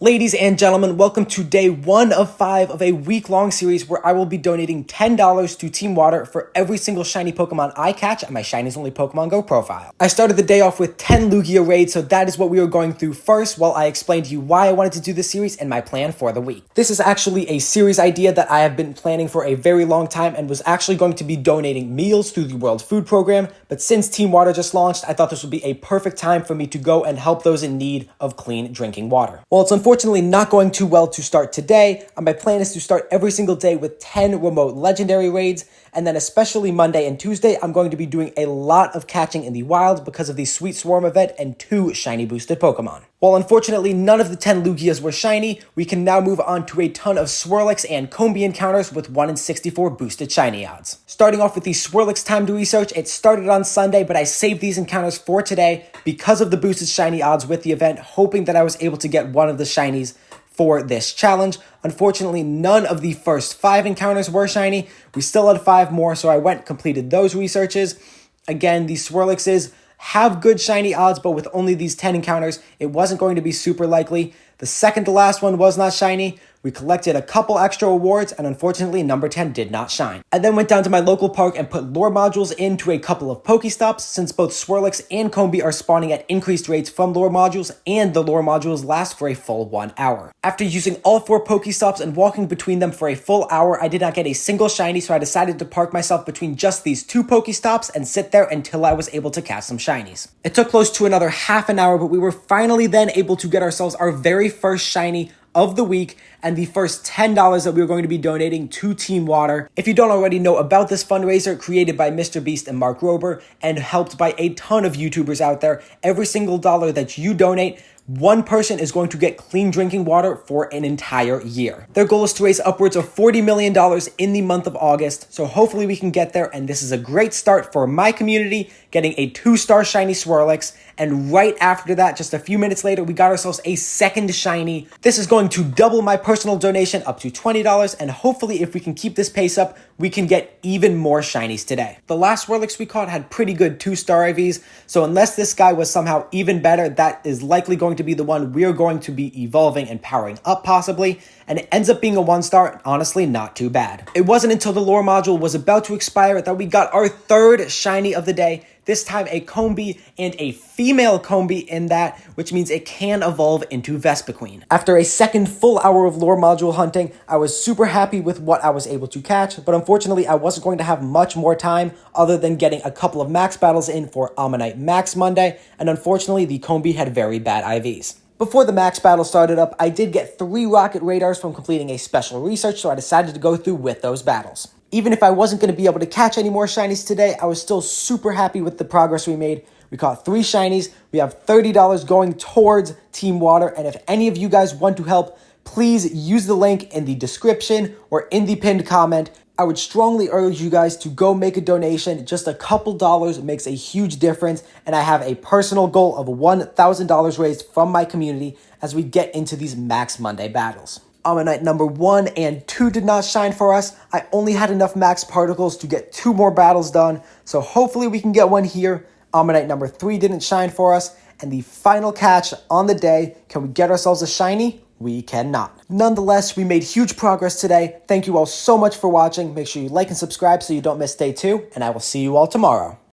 Ladies and gentlemen, welcome to day 1 of 5 of a week-long series where I will be donating $10 to TeamWater for every single shiny Pokemon I catch on my Shinies Only Pokemon Go profile. I started the day off with 10 Lugia raids, so that is what we are going through first while I explain to you why I wanted to do this series and my plan for the week. This is actually a series idea that I have been planning for a very long time and was actually going to be donating meals through the World Food Program, but since TeamWater just launched, I thought this would be a perfect time for me to go and help those in need of clean drinking water. Well, it's unfortunately not going too well to start today, and my plan is to start every single day with 10 remote legendary raids, and then especially Monday and Tuesday, I'm going to be doing a lot of catching in the wild because of the Sweet Swarm event and 2 shiny boosted Pokemon. While unfortunately none of the 10 Lugias were shiny, we can now move on to a ton of Swirlix and Combee encounters with 1 in 64 boosted shiny odds. Starting off with the Swirlix time to research, it started on Sunday, but I saved these encounters for today because of the boosted shiny odds with the event, hoping that I was able to get one of the shinies for this challenge. Unfortunately, none of the first 5 encounters were shiny. We still had 5 more, so I completed those researches. Again, the Swirlixes have good shiny odds, but with only these 10 encounters, it wasn't going to be super likely. The second to last one was not shiny. We collected a couple extra awards, and unfortunately, number 10 did not shine. I then went down to my local park and put lure modules into a couple of Pokestops, since both Swirlix and Combee are spawning at increased rates from lure modules, and the lure modules last for a full 1 hour. After using all 4 Pokestops and walking between them for a full hour, I did not get a single shiny, so I decided to park myself between just these 2 Pokestops and sit there until I was able to catch some shinies. It took close to another half an hour, but we were finally then able to get ourselves our very first shiny of the week and the first $10 that we were going to be donating to TeamWater. If you don't already know about this fundraiser created by Mr. Beast and Mark Rober and helped by a ton of YouTubers out there, every single dollar that you donate, one person is going to get clean drinking water for an entire year. Their goal is to raise upwards of $40 million in the month of August, so hopefully we can get there, and this is a great start for my community, getting a 2-star shiny Swirlix, and right after that, just a few minutes later, we got ourselves a second shiny. This is going to double my personal donation up to $20, and hopefully if we can keep this pace up, we can get even more shinies today. The last Swirlix we caught had pretty good 2-star IVs, so unless this guy was somehow even better, that is likely going to be the one we're going to be evolving and powering up possibly, and it ends up being a 1-star, honestly not too bad. It wasn't until the lure module was about to expire that we got our 3rd shiny of the day, this time a Combee and a female Combee in that, which means it can evolve into Vespiquen. After a second full hour of lure module hunting, I was super happy with what I was able to catch, but unfortunately I wasn't going to have much more time other than getting a couple of max battles in for Ammonite Max Monday, and unfortunately the Combee had very bad IVs. Before the max battle started up, I did get 3 rocket radars from completing a special research, so I decided to go through with those battles. Even if I wasn't going to be able to catch any more shinies today, I was still super happy with the progress we made. We caught 3 shinies. We have $30 going towards TeamWater, and if any of you guys want to help, please use the link in the description or in the pinned comment. I would strongly urge you guys to go make a donation. Just a couple dollars makes a huge difference, and I have a personal goal of $1,000 raised from my community as we get into these Max Monday battles. Ammonite number 1 and 2 did not shine for us. I only had enough max particles to get 2 more battles done, so hopefully we can get one here. Ammonite number 3 didn't shine for us, and the final catch on the day, can we get ourselves a shiny? We cannot. Nonetheless, we made huge progress today. Thank you all so much for watching. Make sure you like and subscribe so you don't miss day 2, and I will see you all tomorrow.